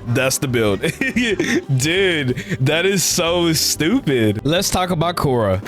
That's the build. Dude, that is so stupid. Let's talk about Khora.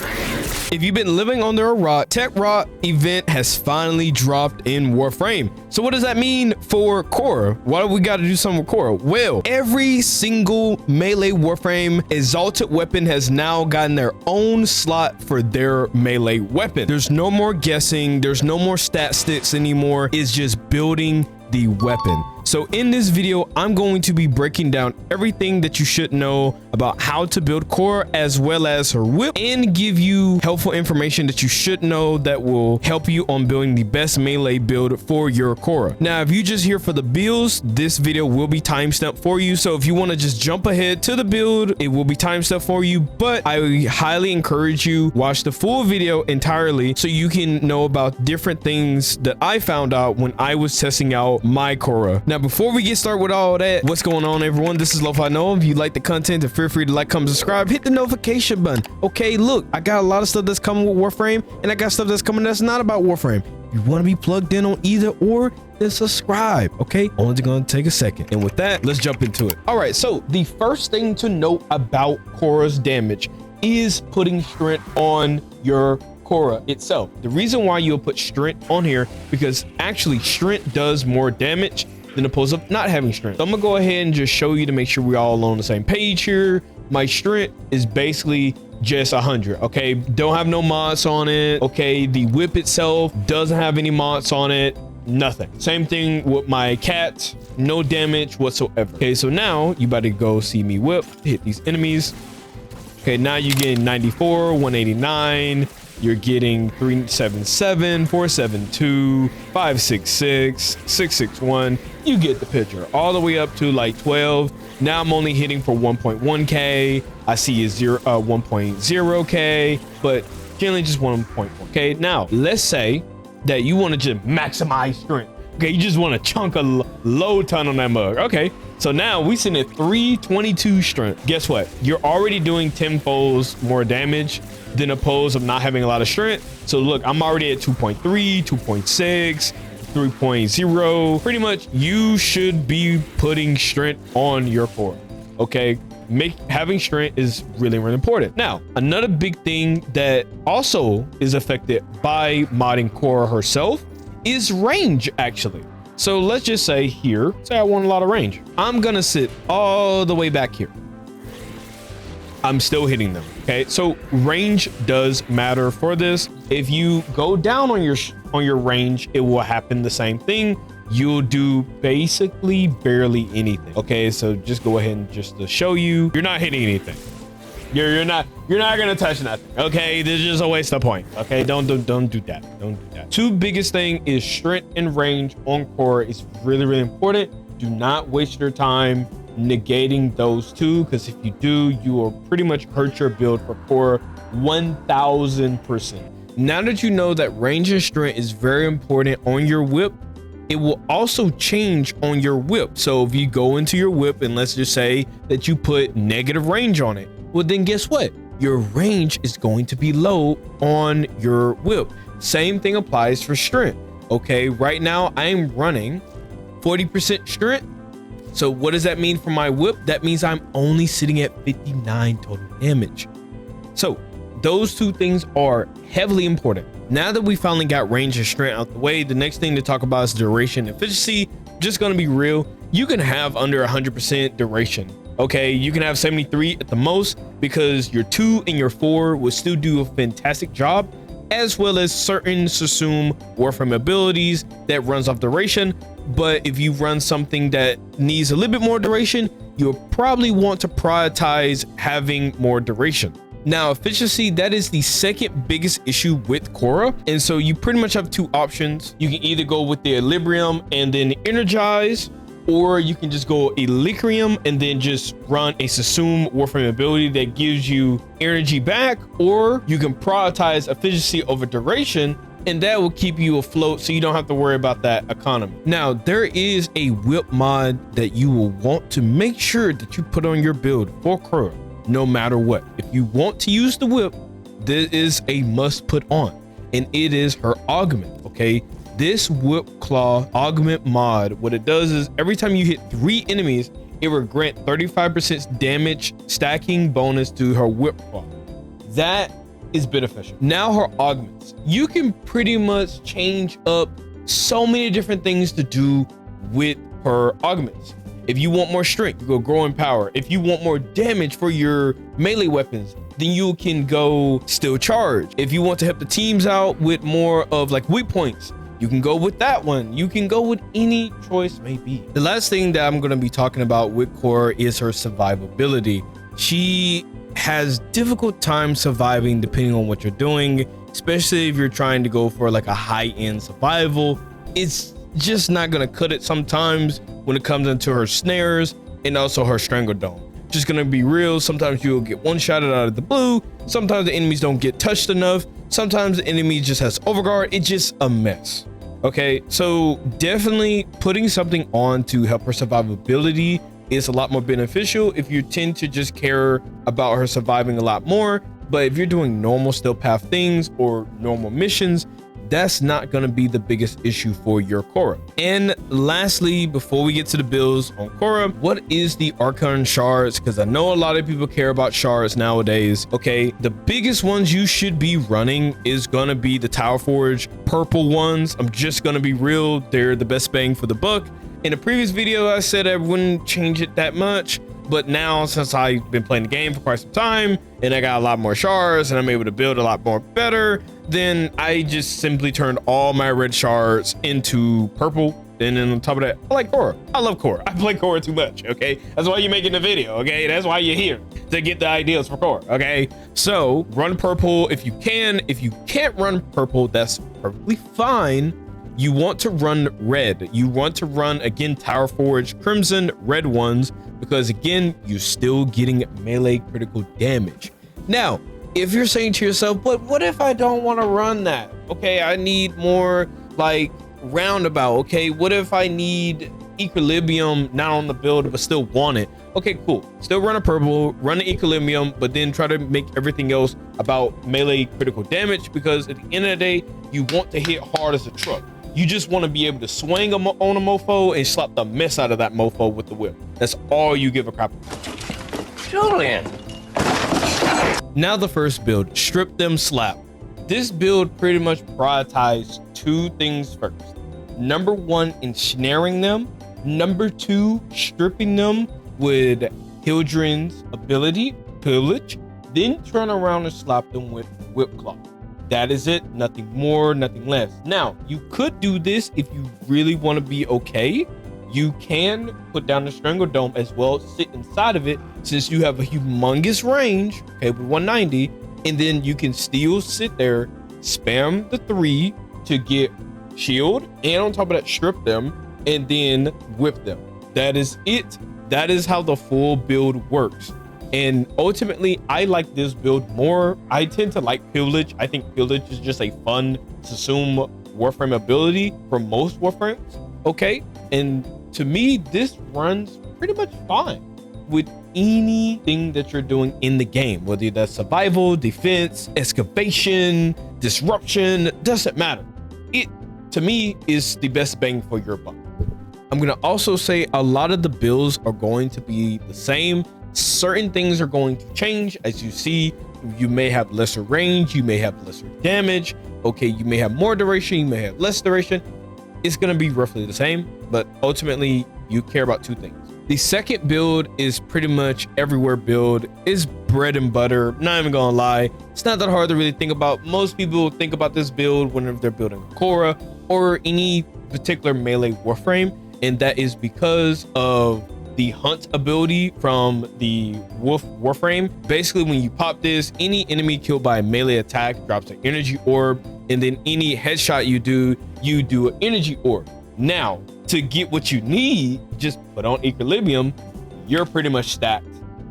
If you've been living under a rock, Tech Rock event has finally dropped in Warframe. So what does that mean for Khora? Why do we got to do something with Khora? Well, every single melee Warframe Exalted weapon has now gotten their own slot for their melee weapon. There's no more guessing. There's no more stat sticks anymore. It's just building the weapon. So in this video, I'm going to be breaking down everything that you should know about how to build Khora as well as her whip, and give you helpful information that you should know that will help you on building the best melee build for your Khora. Now, if you just here for the builds, this video will be timestamped for you. So if you want to just jump ahead to the build, it will be timestamped for you. But I highly encourage you watch the full video entirely so you can know about different things that I found out when I was testing out my Khora. Now, before we get started with all that, what's going on, everyone? This is Lo-Fi Noah. If you like the content, then feel free to like, comment, subscribe, hit the notification button. Okay, look, I got a lot of stuff that's coming with Warframe, and I got stuff that's coming that's not about Warframe. If you want to be plugged in on either or, then subscribe. Okay, only gonna take a second. And with that, let's jump into it. All right, so the first thing to note about Khora's damage is putting strength on your Khora itself. The reason why you'll put strength on here, because actually strength does more damage than opposed to not having strength. So I'm gonna go ahead and just show you to make sure we're all on the same page here. My strength is basically just 100. Okay, don't have no mods on it. Okay, the whip itself doesn't have any mods on it. Nothing. Same thing with my cat, no damage whatsoever. Okay, so now you better go see me whip, hit these enemies. Okay, now you're getting 94, 189. You're getting 377, 472, 566, 661. You get the picture. All the way up to like 12. Now I'm only hitting for 1.1k. I see is 1.0k, but generally just 1.1k. Now, let's say that you want to just maximize strength. Okay, you just want to chunk a low ton on that mug. Okay, so now we sitting at 322 strength. Guess what? You're already doing 10 folds more damage than opposed of not having a lot of strength. So look, I'm already at 2.3, 2.6, 3.0. Pretty much you should be putting strength on your Khora. Okay, having strength is really important. Now, another big thing that also is affected by modding Khora herself is range, actually. So let's just say here, say I want a lot of range. I'm gonna sit all the way back here. I'm still hitting them. Okay, so range does matter for this. If you go down on your range, it will happen the same thing. You'll do basically barely anything. Okay, so just go ahead and just to show you, you're not hitting anything. You're not gonna touch nothing. Okay, this is just a waste of point. Okay, don't do that. Don't do that. Two biggest thing is strength and range on Khora is really important. Do not waste your time negating those two, because if you do, you will pretty much hurt your build for Khora 1000%. Now that you know that range and strength is very important on your whip, it will also change on your whip. So if you go into your whip and let's just say that you put negative range on it, well then guess what? Your range is going to be low on your whip. Same thing applies for strength. Okay, right now I'm running 40% strength. So what does that mean for my whip? That means I'm only sitting at 59 total damage. So those two things are heavily important. Now that we finally got range and strength out the way, the next thing to talk about is duration and efficiency. Just gonna be real, you can have under 100% duration. Okay, you can have 73 at the most, because your 2 and your 4 will still do a fantastic job, as well as certain Sassoon Warframe abilities that runs off duration. But if you run something that needs a little bit more duration, you'll probably want to prioritize having more duration. Now, efficiency, that is the second biggest issue with Khora. And so you pretty much have two options. You can either go with the Equilibrium and then energize, or you can just go Equilibrium and then just run a Sassoon Warframe ability that gives you energy back, or you can prioritize efficiency over duration, and that will keep you afloat so you don't have to worry about that economy. Now, there is a whip mod that you will want to make sure that you put on your build for Khora, no matter what. If you want to use the whip, this is a must put on, and it is her augment. Okay, this Whipclaw augment mod, what it does is every time you hit 3 enemies, it will grant 35% damage stacking bonus to her Whipclaw. That is beneficial. Now her augments. You can pretty much change up so many different things to do with her augments. If you want more strength, you go growing power. If you want more damage for your melee weapons, then you can go still charge. If you want to help the teams out with more of like weak points, you can go with that one. You can go with any choice may be. The last thing that I'm going to be talking about with Khora is her survivability. She has difficult time surviving depending on what you're doing, especially if you're trying to go for like a high-end survival. It's just not going to cut it sometimes when it comes into her snares and also her strangle dome. Just gonna be real, sometimes you'll get one-shotted out of the blue, sometimes the enemies don't get touched enough, sometimes the enemy just has overguard. It's just a mess. Okay, so definitely putting something on to help her survivability is a lot more beneficial if you tend to just care about her surviving a lot more. But if you're doing normal stealth path things or normal missions, that's not going to be the biggest issue for your Khora. And lastly, before we get to the builds on Khora, what is the archon shards? Because I know a lot of people care about shards nowadays. Okay, the biggest ones you should be running is going to be the Tower Forge purple ones. I'm just going to be real, they're the best bang for the buck. In a previous video, I said I wouldn't change it that much, but now since I've been playing the game for quite some time and I got a lot more shards and I'm able to build a lot more better, then I just simply turned all my red shards into purple. And then on top of that, I like Khora. I love Khora. I play Khora too much, okay? That's why you're making the video, okay? That's why you're here, to get the ideas for Khora, okay? So run purple if you can. If you can't run purple, that's perfectly fine. You want to run red. You want to run, again, Tower Forge Crimson red ones, because again, you're still getting melee critical damage. Now, if you're saying to yourself, but what if I don't want to run that? Okay, I need more like roundabout. Okay, what if I need equilibrium not on the build but still want it? Okay, cool. Still run a purple, run the equilibrium, but then try to make everything else about melee critical damage, because at the end of the day, you want to hit hard as a truck. You just want to be able to swing on a mofo and slap the mess out of that mofo with the whip. That's all you give a crap about. Julian. Now the first build, strip them slap. This build pretty much prioritized two things first. Number one, ensnaring them. Number two, stripping them with Hildren's ability, pillage, then turn around and slap them with Whipclaw. That is it, nothing more, nothing less. Now, you could do this if you really want to be okay. You can put down the strangle dome as well, sit inside of it, since you have a humongous range, okay, with 190, and then you can still sit there, spam the 3 to get shield, and on top of that, strip them, and then whip them. That is it. That is how the full build works. And ultimately, I like this build more. I tend to like pillage. I think pillage is just a fun to assume warframe ability for most warframes, okay? And to me, this runs pretty much fine with anything that you're doing in the game, whether that's survival, defense, excavation, disruption, doesn't matter. It, to me, is the best bang for your buck. I'm gonna also say a lot of the builds are going to be the same. Certain things are going to change. As you see, you may have lesser range, you may have lesser damage, okay, you may have more duration, you may have less duration. It's going to be roughly the same, but ultimately you care about two things. The second build is pretty much everywhere build. Is bread and butter, not even gonna lie. It's not that hard to really think about. Most people think about this build whenever they're building Khora or any particular melee warframe, and that is because of the hunt ability from the warframe. Basically, when you pop this, any enemy killed by a melee attack drops an energy orb, and then any headshot you do an energy orb. Now, to get what you need, just put on equilibrium. You're pretty much stacked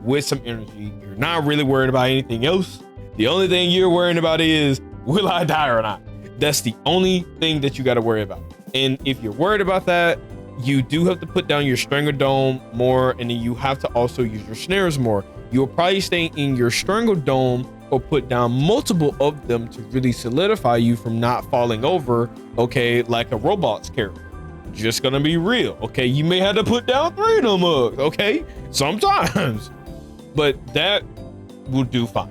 with some energy. You're not really worried about anything else. The only thing you're worrying about is, will I die or not? That's the only thing that you got to worry about. And if you're worried about that, you do have to put down your strangle dome more, and then you have to also use your snares more. You'll probably stay in your strangle dome or put down multiple of them to really solidify you from not falling over, okay, like a robot's character. Just gonna be real, okay? You may have to put down 3 of them mugs, okay? Sometimes, but that will do fine.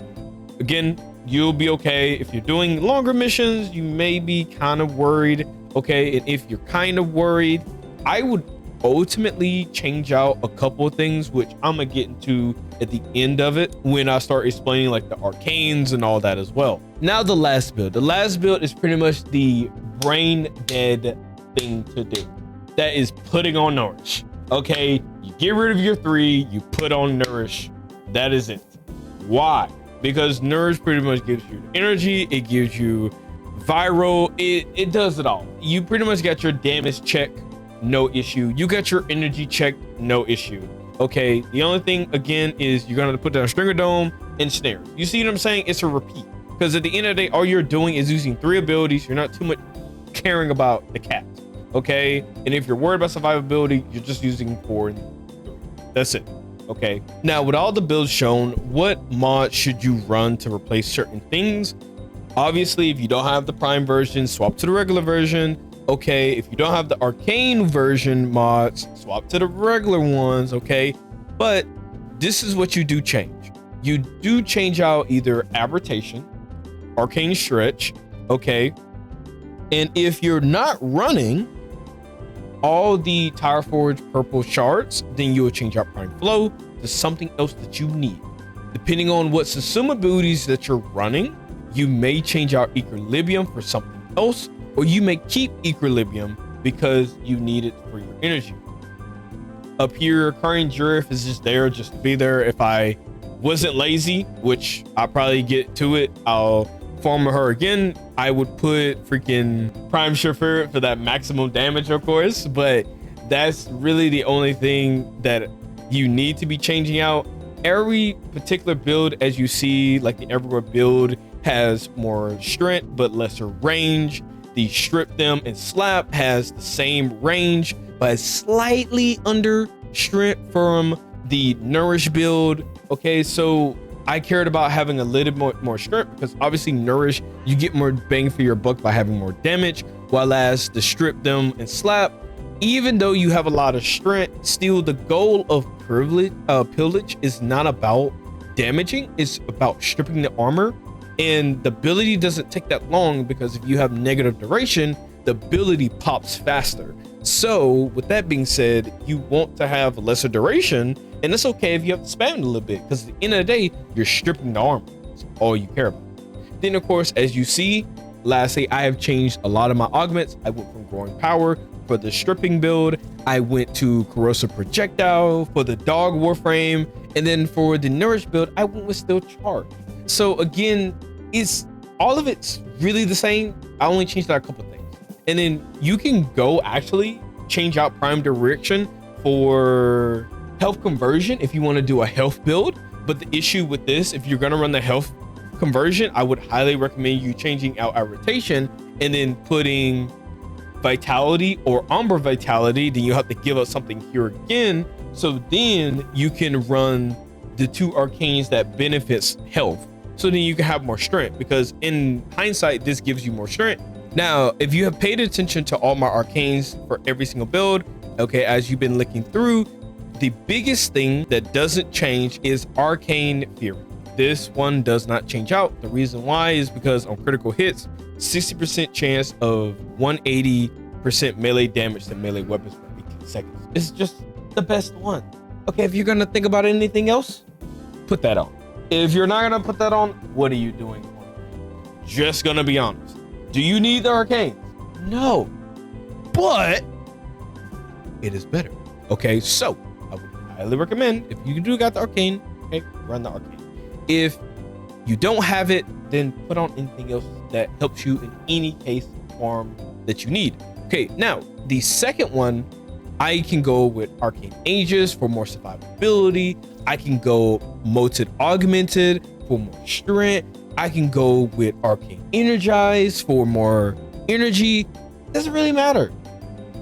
Again, you'll be okay. If you're doing longer missions, you may be kind of worried, okay? And if you're kind of worried, I would ultimately change out a couple of things, which I'm gonna get into at the end of it when I start explaining like the arcanes and all that as well. Now the last build. The last build is pretty much the brain dead thing to do. That is putting on nourish. Okay, you get rid of your 3, you put on nourish. That is it. Why? Because nourish pretty much gives you energy, it gives you viral, it does it all. You pretty much got your damage check, no issue. You got your energy check, no issue. Okay, the only thing again is you're gonna put down stringer dome and snares. You see what I'm saying? It's a repeat, because at the end of the day, all you're doing is using 3 abilities. You're not too much caring about the cat. Okay, and if you're worried about survivability, you're just using 4 and 3. That's it. Okay, now with all the builds shown, what mod should you run to replace certain things? Obviously, if you don't have the prime version, swap to the regular version. Okay, if you don't have the arcane version mods, swap to the regular ones. Okay, but this is what you do change. You do change out either aberration, arcane stretch. Okay, and if you're not running all the Tire Forge purple shards, then you will change out prime flow to something else that you need. Depending on what Sussuma abilities that you're running, you may change out equilibrium for something else, or you may keep equilibrium because you need it for your energy. Up here, Current Giraffe is just there, just to be there. If I wasn't lazy, which I'll probably get to it, I'll farm her again. I would put freaking Prime Chauffeur for that maximum damage, of course, but that's really the only thing that you need to be changing out. Every particular build, as you see, like the Everywhere build, has more strength but lesser range. The Strip Them and Slap has the same range but slightly under strength from the Nourish build. Okay, so I cared about having a little more strength because obviously Nourish, you get more bang for your buck by having more damage, while as the Strip Them and Slap, even though you have a lot of strength, still the goal of pillage is not about damaging, it's about stripping the armor. And the ability doesn't take that long because if you have negative duration, the ability pops faster. So with that being said, you want to have lesser duration, and it's okay if you have to spam it a little bit because at the end of the day, you're stripping the armor. That's all you care about. Then of course, as you see, lastly, I have changed a lot of my augments. I went from growing power for the stripping build. I went to corrosive projectile for the dog warframe. And then for the nourish build, I went with still charge. So again, it's all of it's really the same. I only changed out a couple of things. And then you can go actually change out prime direction for health conversion if you want to do a health build. But the issue with this, if you're going to run the health conversion, I would highly recommend you changing out irritation and then putting vitality or umber vitality. Then you have to give up something here again. So then you can run the 2 arcanes that benefits health. So then you can have more strength, because in hindsight, this gives you more strength. Now, if you have paid attention to all my arcanes for every single build, okay, as you've been looking through, the biggest thing that doesn't change is Arcane Fury. This one does not change out. The reason why is because on critical hits, 60% chance of 180% melee damage to melee weapons for 18 seconds. It's just the best one. Okay, if you're gonna think about anything else, put that on. If you're not gonna put that on, what are you doing? Just gonna be honest. Do you need the arcanes? No, but it is better. Okay, so I would highly recommend, if you do got the arcane, okay, run the arcane. If you don't have it, then put on anything else that helps you in any case form that you need. Okay, now the second one, I can go with Arcane Aegis for more survivability. I can go Moted Augmented for more strength. I can go with Arcane Energize for more energy. Doesn't really matter.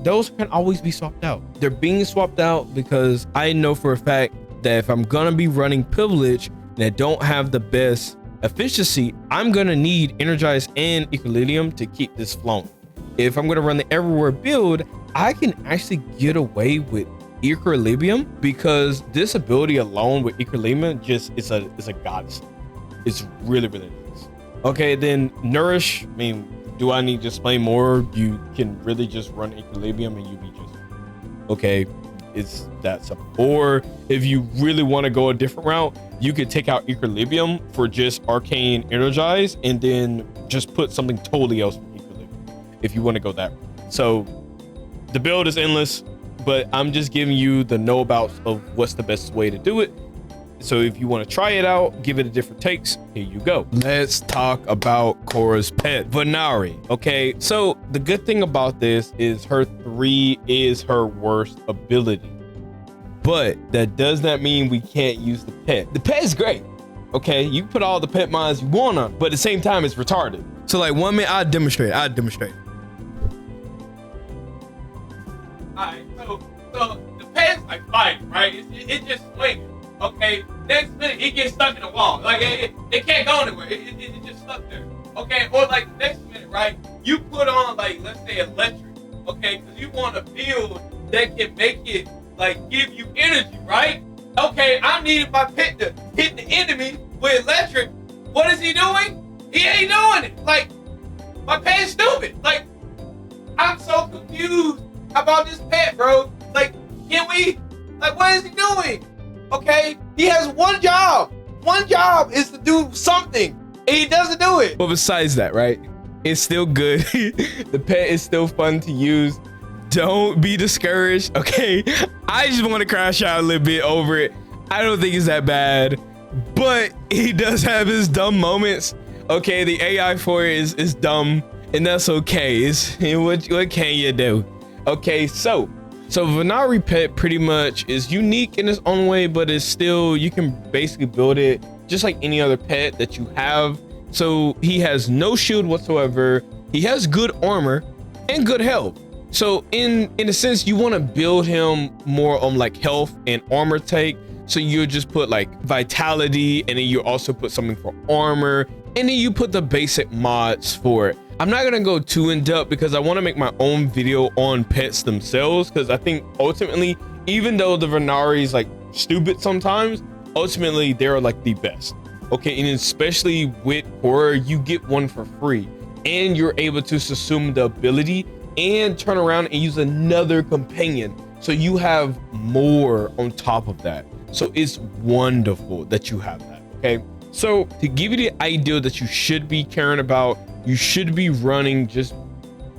Those can always be swapped out. They're being swapped out because I know for a fact that if I'm gonna be running privilege that don't have the best efficiency, I'm gonna need Energize and Equilibrium to keep this flowing. If I'm gonna run the Everywhere build, I can actually get away with equilibrium because this ability alone with equilibrium just is a goddess. It's really nice. Okay, then nourish. I mean, do I need to explain more? You can really just run equilibrium and you be just okay. It's that simple. Or if you really want to go a different route, you could take out equilibrium for just arcane energize and then just put something totally else from equilibrium if you want to go that route. So the build is endless, but I'm just giving you the know abouts of what's the best way to do it. So if you want to try it out, give it a different takes, here you go. Let's talk about Khora's pet, Venari. Okay, so the good thing about this is her 3 is her worst ability, but that does not mean we can't use the pet. The pet is great. Okay, you can put all the pet mods you want on, but at the same time, it's retarded. So like 1 minute, I'll demonstrate. All right, so the pet's like fighting, right? It just swinging. Okay, next minute it gets stuck in the wall. Like it can't go anywhere. It just stuck there. Okay, or like next minute, right? You put on like, let's say electric. Okay, because you want a build that can make it like give you energy, right? Okay, I needed my pet to hit the enemy with electric. What is he doing? He ain't doing it. Like my pet's stupid. Like I'm so confused about this pet, bro. Like can we? Like what is he doing? Okay, he has one job. One job is to do something, and he doesn't do it. But besides that, right? It's still good. The pet is still fun to use. Don't be discouraged, okay? I just want to crash out a little bit over it. I don't think it's that bad, but he does have his dumb moments. Okay, the AI for it is dumb, and that's okay. What can you do? Okay, so Venari pet pretty much is unique in its own way, but it's still, you can basically build it just like any other pet that you have. So he has no shield whatsoever. He has good armor and good health. So in a sense, you want to build him more on like health and armor take. So you just put like vitality, and then you also put something for armor, and then you put the basic mods for it. I'm not gonna go too in depth because I want to make my own video on pets themselves, because I think ultimately, even though the Venari is like stupid sometimes, ultimately they're like the best. Okay, and especially with Khora, you get one for free, and you're able to assume the ability and turn around and use another companion, so you have more on top of that. So it's wonderful that you have that. Okay, so to give you the idea that you should be caring about, you should be running just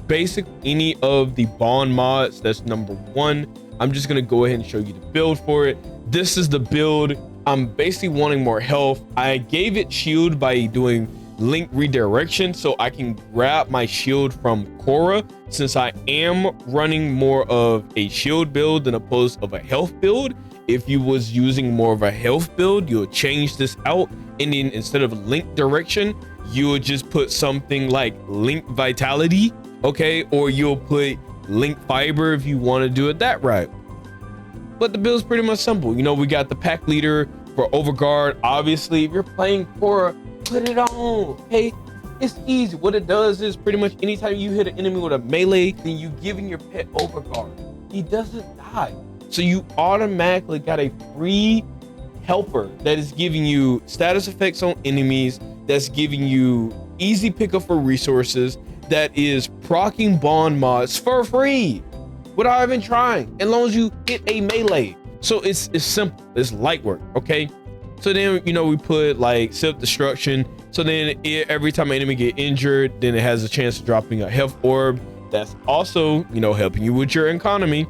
basic any of the bond mods. That's number 1. I'm just gonna go ahead and show you the build for it. This is the build. I'm basically wanting more health. I gave it shield by doing link redirection, so I can grab my shield from Khora, since I am running more of a shield build than opposed of a health build. If you was using more of a health build, you'll change this out, and then instead of link direction, you would just put something like link vitality, okay? Or you'll put link fiber if you want to do it that right. But the build's pretty much simple. You know, we got the pack leader for overguard. Obviously, if you're playing Khora, put it on, okay? It's easy. What it does is pretty much anytime you hit an enemy with a melee, then you giving your pet overguard. He doesn't die. So you automatically got a free helper that is giving you status effects on enemies, that's giving you easy pickup for resources, that is proccing bond mods for free without even trying, as long as you hit a melee. So it's simple, it's light work, okay? So then, you know, we put like self-destruction. So then every time an enemy get injured, then it has a chance of dropping a health orb. That's also, you know, helping you with your economy.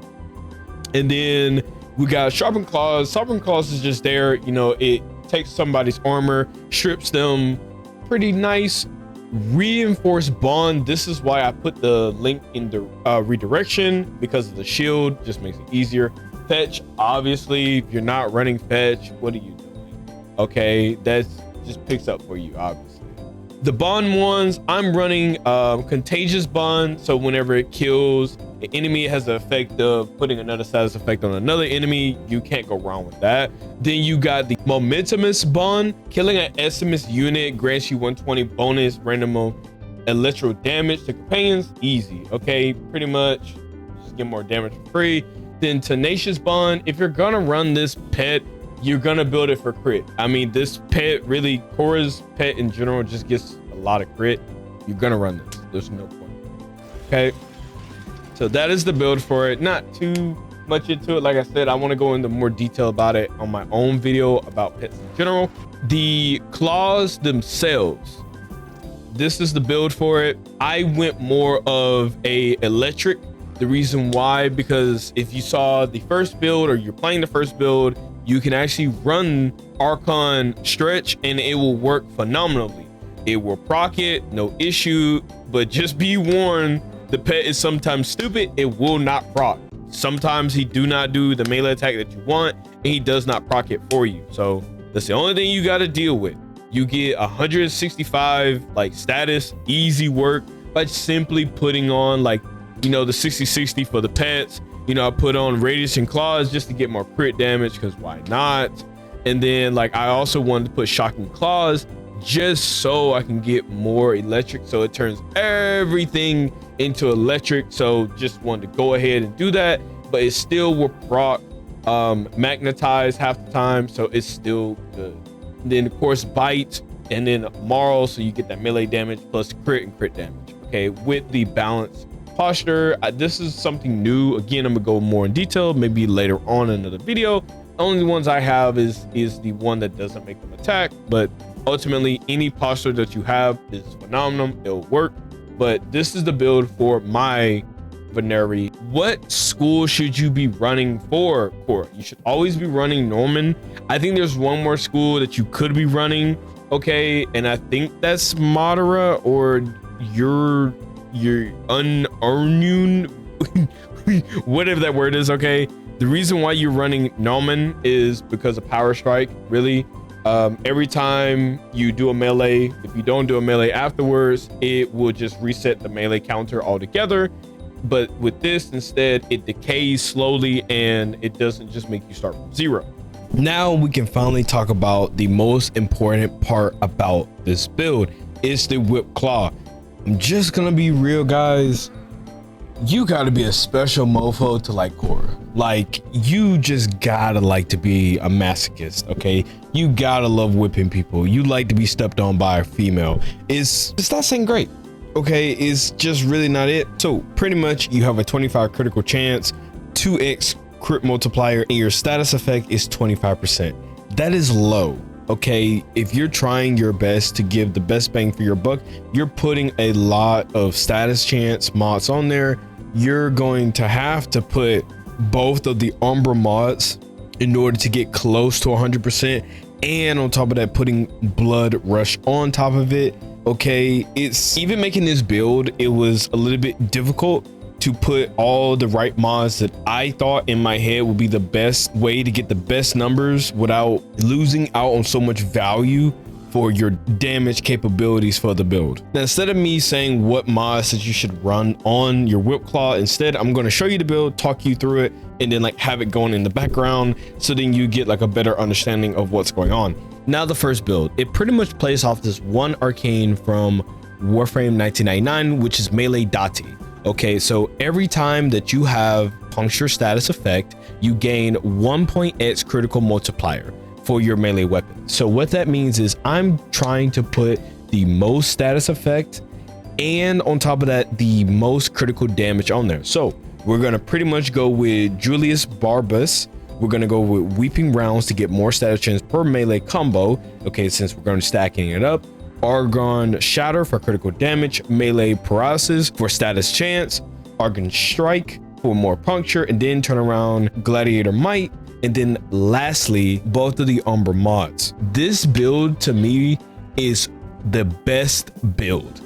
And then we got sharpened claws. Sharpened claws is just there, you know, it takes somebody's armor, strips them, pretty nice. Reinforced bond. This is why I put the link in the redirection, because of the shield, just makes it easier. Fetch, obviously, if you're not running fetch, what are you doing? Okay, that's just picks up for you, obviously. The bond ones, I'm running contagious bond, so whenever it kills an enemy, it has the effect of putting another status effect on another enemy. You can't go wrong with that. Then you got the momentumous bond. Killing an SMS unit grants you 120 bonus random electro damage to companions. Easy, okay? Pretty much just get more damage for free. Then Tenacious Bond, if you're gonna run this pet, you're gonna build it for crit. I mean, this pet really, Khora's pet in general just gets a lot of crit. You're gonna run this. There's no point. Okay, so that is the build for it. Not too much into it. Like I said, I want to go into more detail about it on my own video about pets in general. The claws themselves, this is the build for it. I went more of a electric. The reason why, because if you saw the first build or you're playing the first build, you can actually run Archon stretch and it will work phenomenally. It will proc it, no issue, but just be warned, the pet is sometimes stupid. It will not proc. Sometimes he do not do the melee attack that you want, and he does not proc it for you. So that's the only thing you got to deal with. You get 165 like status, easy work by simply putting on like, you know, the 60-60 for the pets. You know, I put on radius and claws just to get more crit damage, because why not? And then like I also wanted to put shocking claws just so I can get more electric, so it turns everything into electric. So just wanted to go ahead and do that, but it still will proc magnetize half the time, so it's still good. And then of course bite, and then maul, so you get that melee damage plus crit and crit damage. Okay, with the balance posture, this is something new. Again, I'm gonna go more in detail maybe later on in another video. Only ones I have is the one that doesn't make them attack, but ultimately any posture that you have is phenomenal. It'll work. But this is the build for my Venari. What school should you be running for Khora? You should always be running Norman. I think there's one more school that you could be running, okay, and I think that's Madara or your unurnune whatever that word is. Okay, the reason why you're running Norman is because of power strike. Really, every time you do a melee, if you don't do a melee afterwards, it will just reset the melee counter altogether. But with this, instead, it decays slowly and it doesn't just make you start from zero. Now we can finally talk about the most important part about this build. It's the Whipclaw. I'm just gonna be real, guys. You gotta be a special mofo to like Khora. Like, you just gotta like to be a masochist, okay? You gotta love whipping people. You like to be stepped on by a female. It's not saying great, okay? It's just really not it. So pretty much you have a 25 critical chance, 2x crit multiplier, and your status effect is 25%. That is low. Okay, if you're trying your best to give the best bang for your buck, you're putting a lot of status chance mods on there. You're going to have to put both of the Umbra mods in order to get close to 100%, and on top of that, putting Blood Rush on top of it. Okay, it's even making this build, it was a little bit difficult to put all the right mods that I thought in my head would be the best way to get the best numbers without losing out on so much value for your damage capabilities for the build. Now, instead of me saying what mods that you should run on your Whipclaw, instead I'm going to show you the build, talk you through it, and then like have it going in the background, so then you get like a better understanding of what's going on. Now the first build, it pretty much plays off this one arcane from Warframe 1999, which is Melee Dati. Okay, so every time that you have puncture status effect, you gain 1.x critical multiplier for your melee weapon. So what that means is I'm trying to put the most status effect and on top of that, the most critical damage on there. So we're gonna pretty much go with Julius Barbus. We're gonna go with Weeping Rounds to get more status chance per melee combo. Okay, since we're gonna stacking it up. Argon Shatter for critical damage, melee paralysis for status chance, Argon Strike for more puncture, and then turn around Gladiator Might, and then lastly both of the Umbra mods. This build to me is the best build,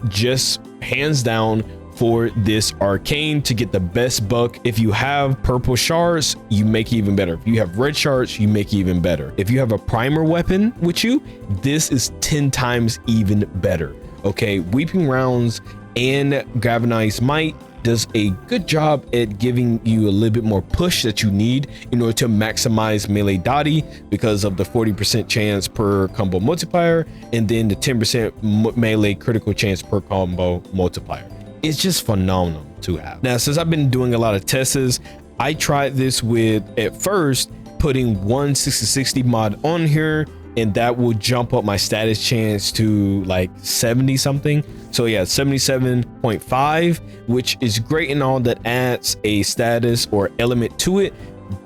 just hands down for this arcane to get the best buck. If you have purple shards, you make it even better. If you have red shards, you make it even better. If you have a primer weapon with you, this is 10 times even better. Okay, Weeping Rounds and Galvanized Might does a good job at giving you a little bit more push that you need in order to maximize melee Dati because of the 40% chance per combo multiplier, and then the 10% melee critical chance per combo multiplier. It's just phenomenal. to have. Now, since I've been doing a lot of tests, I tried this with, at first, putting one 60/60 mod on here, and that will jump up my status chance to like 70 something. So yeah, 77.5, which is great and all, that adds a status or element to it,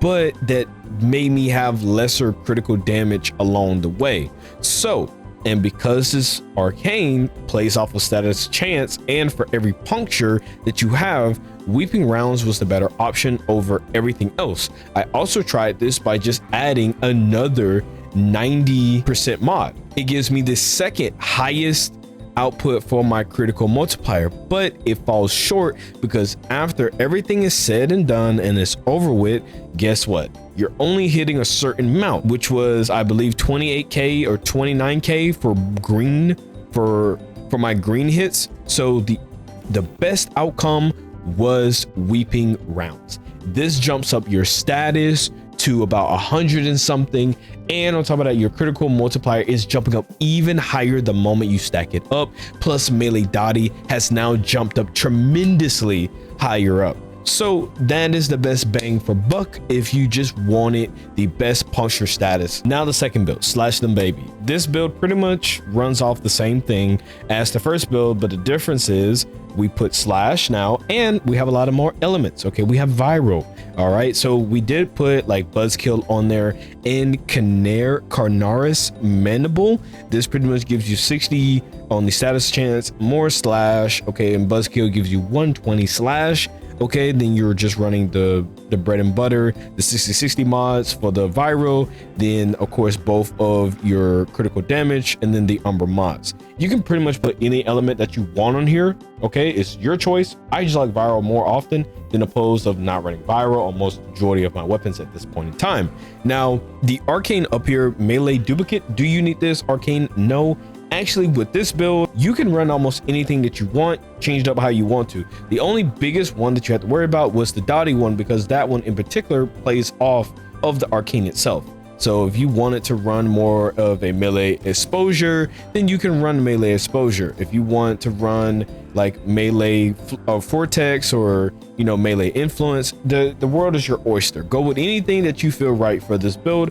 but that made me have lesser critical damage along the way. So, and because this arcane plays off of status chance, and for every puncture that you have, weeping rounds was the better option over everything else. I also tried this by just adding another 90% mod. It gives me the second highest output for my critical multiplier, but it falls short because after everything is said and done and it's over with, guess what? You're only hitting a certain amount, which was, I believe, 28k or 29k for green, for my green hits. So the best outcome was weeping rounds. This jumps up your status to about 100 and something, and on top of that, your critical multiplier is jumping up even higher the moment you stack it up. Plus melee dotty has now jumped up tremendously higher up. So that is the best bang for buck if you just wanted the best puncture status. Now the second build, Slash Them Baby. This build pretty much runs off the same thing as the first build, but the difference is we put slash now, and we have a lot of more elements. Okay, we have viral. All right, so we did put like buzzkill on there, and Carnaris Mandible. This pretty much gives you 60 on the status chance, more slash. Okay, and buzzkill gives you 120 slash. Okay, then you're just running the bread and butter, the 60/60 mods for the viral, then of course both of your critical damage, and then the Umbra mods. You can pretty much put any element that you want on here. Okay, it's your choice. I just like viral more often than opposed of not running viral on most majority of my weapons at this point in time. Now the arcane up here, melee duplicate. Do you need this arcane? No. Actually, with this build, you can run almost anything that you want, changed up how you want to. The only biggest one that you have to worry about was the dotty one, because that one in particular plays off of the arcane itself. So if you wanted to run more of a melee exposure, then you can run melee exposure. If you want to run like melee vortex or, you know, melee influence, the world is your oyster. Go with anything that you feel right for this build.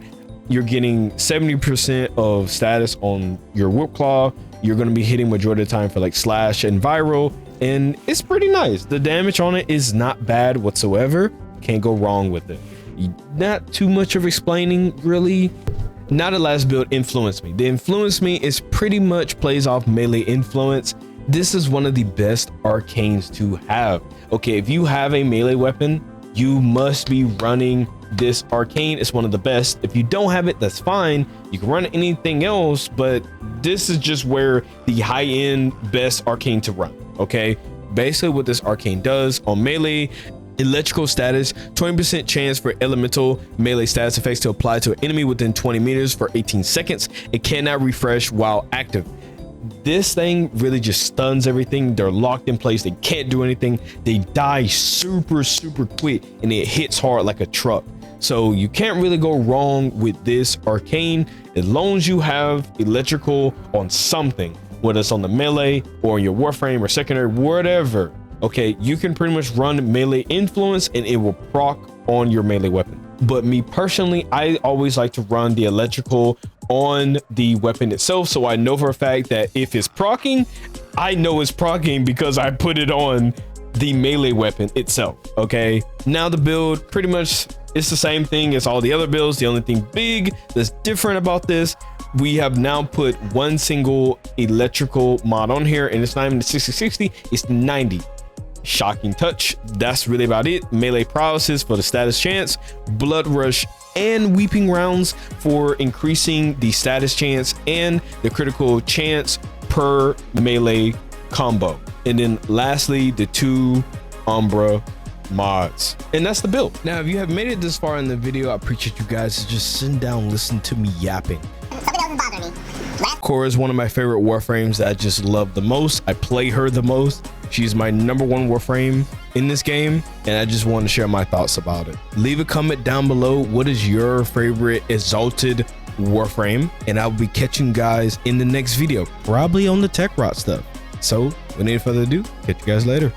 You're getting 70% of status on your Whipclaw. You're going to be hitting majority of the time for like slash and viral, and it's pretty nice. The damage on it is not bad whatsoever. Can't go wrong with it. Not too much of explaining, really. Now the last build, Influence Me. The Influence Me is pretty much plays off melee influence. This is one of the best arcanes to have. Okay, if you have a melee weapon, you must be running this arcane. Is one of the best. If you don't have it, that's fine. You can run anything else, but this is just where the high-end best arcane to run. Okay, basically what this arcane does on melee electrical status, 20% chance for elemental melee status effects to apply to an enemy within 20 meters for 18 seconds. It cannot refresh while active. This thing really just stuns everything. They're locked in place. They can't do anything. They die super quick, and it hits hard like a truck. So you can't really go wrong with this arcane as long as you have electrical on something, whether it's on the melee or your warframe or secondary, whatever. Okay, you can pretty much run melee influence and it will proc on your melee weapon. But me personally, I always like to run the electrical on the weapon itself, so I know for a fact that if it's proccing, I know it's proccing because I put it on the melee weapon itself. Okay, now the build pretty much it's the same thing as all the other builds. The only thing big that's different about this, we have now put one single electrical mod on here, and it's not even the 60/60, it's the 90. Shocking touch. That's really about it. Melee paralysis for the status chance, blood rush and weeping rounds for increasing the status chance and the critical chance per melee combo. And then lastly, the 2 Umbra mods, and that's the build. Now if you have made it this far in the video, I appreciate you guys just sitting down, listen to me yapping. Something doesn't bother me. Khora is one of my favorite warframes that I just love the most. I play her the most. She's my #1 warframe in this game, and I just want to share my thoughts about it. Leave a comment down below. What is your favorite Exalted warframe? And I'll be catching you guys in the next video, probably on the tech rot stuff. So without any further ado, catch you guys later.